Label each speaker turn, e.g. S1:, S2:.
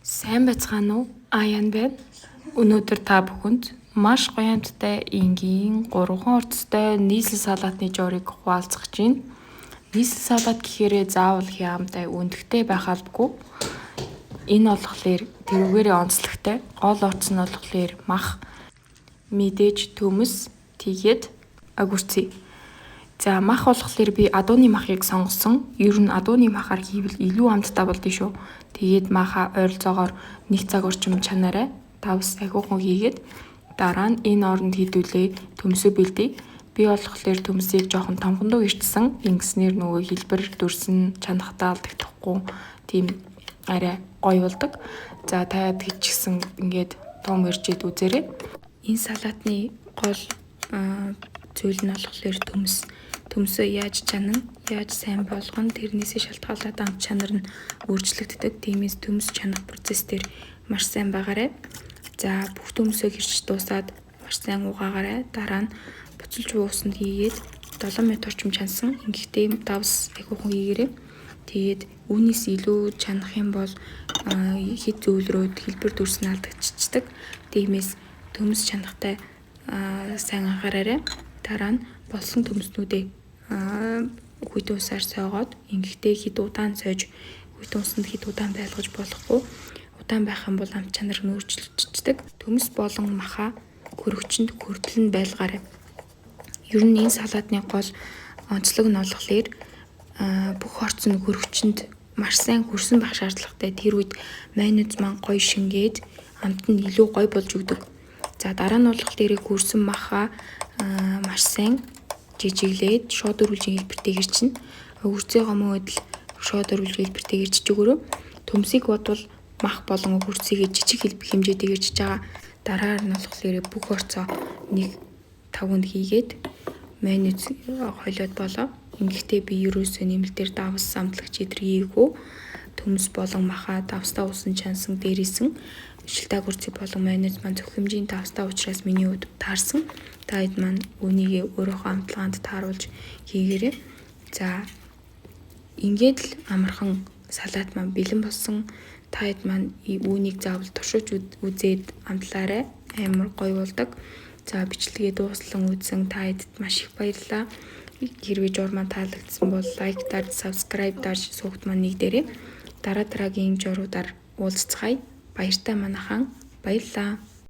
S1: Сайн байцгаана уу? Аян байна. Өнөөдөр та бүхэнд маш гоёмттай энгийн 3 орцтой нийслэл салаатны журийг хуваалцах гэж байна. Нийслэл салаат гэхээрээ заавал хямтай өндөгтэй байх албагүй. Энэ болохоор тэрүүгээрээ онцлогтой. Гол орц нь болохоор мах, мэдээж төмөс, тэгээд агурцээ. За мах болохоор би адууны махыг сонгосон. Ер нь адууны махаар хийвэл илүү амттай болдё шүү. Тэгээд маха ойролцоогоор 1 цаг орчим чанараа давс агиухан хийгээд дараа нь энэ оронд хийдүүлээ төмсөө бэлдээ. Би болохоор төмсийг жоохон томхондоо ирчсэн. Ингэснээр нөгөө хэлбэр дүрсэн чанахтаа алдагдахгүй тийм арай гоё болдог. За таад хийчихсэн ингээд том иржээд үзээрэй. Энэ салаатны гол зүйл нь болохоор төмс. Төмсөө яаж чанана, яаж сайн болгоно, тэрнээсээ шалтгаалаад амт чанар нь өөрчлөгддөг. Тиймээс төмс чанах процесс дээр маш сайн байгаарай. За бүх төмсөө хэрч дуусаад маш сайн угаагаарай. Дараа нь буцалж уусанд хийгээд 7 минут орчим чансан. Ингэхдээ давс агиухан хийгээрэй. Тэгээд үүнээс илүү чанах юм бол хэд зөвлөрөөд хэлбэр дүрсэн алдагдчихдаг. Тиймээс төмс чанахтай сайн анхаараарай. Дараа нь болсон төмснүүдээ хүйтэн усаар сойгоод ингэхдээ хэд удаан сойж хүйтэн усанд хэд удаан байлгаж болохгүй. Удаан байх юм бол амт чанар нь өөрчлөгдчихдөг. Төмс болон маха хөрөгчөнд хүртэл нь байлгаарай. Ер нь энэ салаатны гол онцлог нь болохоор бүх орц нь хөрөгчөнд маш сайн хүрсэн байх шаардлагатай. Тэр үед майонез маань гоё шингээд амт нь илүү гоё болж өгдөг. За дараа нь болохоор хүрсэн маха маш сайн жижиглээд шууд өрүүлжийн хэлбэртэй ирчин. Өгөрцөө гомоод шууд өрүүлжийн хэлбэртэй ирчиж өгөрөө. Төмсийг бодвол мах болон өгөрцөгийг жижиг хэмжээтэй ирчиж байгаа. Дараагаар нь болохоор бүх орцоо 1 тавганд хийгээд майонез хойлоод болоо. Ингэхдээ би ерөөсөө нэмэлтээр давс амтлагч эдэргийгүү. Төмс болон маха давстаа усан чансан дээрээсэн шилдэг агурцыг болон майонез маань зөв хэмжээний давстаа учраас миний хувьд таарсан. Та хэд маань үүнийг өөрийнхөө амтлагаанд тааруулж хийгээрэй. За ингээд л амархан салаат маань бэлэн болсон. Та хэд маань үүнийг заавал туршиж үзээд амтлаарай. Амар гоё болдог. За бичлэгээ дуустал үзсэн та хэдэд маш их баярлалаа. Хэрвээ жур маань таалагдсан бол лайк дарж, subscribe дарж суугт маань нэгдээрэй. Дараагийн журуудаар уулзцгаая. Баяртай манайхан баярлалаа.